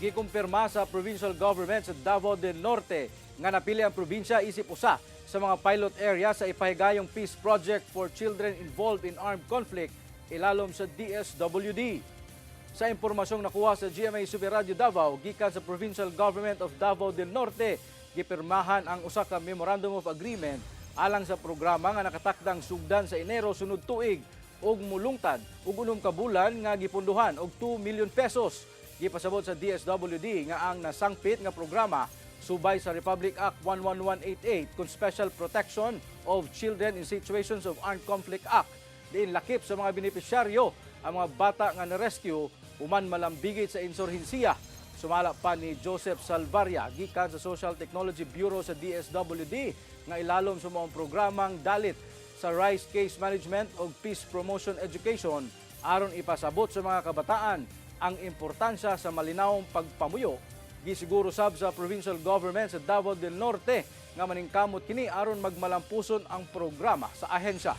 Gikumpirma sa provincial government sa Davao del Norte nga napili ang probinsya isip usa sa mga pilot area sa ipahigayong peace project for children involved in armed conflict ilalom sa DSWD. Sa impormasyong nakuha sa GMA Super Radio Davao gikan sa provincial government of Davao del Norte, gipirmahan ang usa ka memorandum of agreement alang sa programa nga nakatakdang sugdan sa Enero sunod tuig ug mulungtad ug 6 ka bulan nga gipunduhan og 2 million pesos. Gipasabot sa DSWD nga ang nasangpit nga programa subay sa Republic Act 11188 kung Special Protection of Children in Situations of Armed Conflict Act. Diin lakip sa mga benepisyaryo ang mga bata nga na-rescue human malambigit sa insurhensiya. Sumala pa ni Joseph Salvaria, gikan sa Social Technology Bureau sa DSWD, nga ilalom sa mga programang dalit sa Rice Case Management o Peace Promotion Education aron ipasabot sa mga kabataan ang importansya sa malinawong pagpamuyo. Gisiguro sab sa provincial government sa Davao del Norte nga maningkamot kini aron magmalampuson ang programa sa ahensya.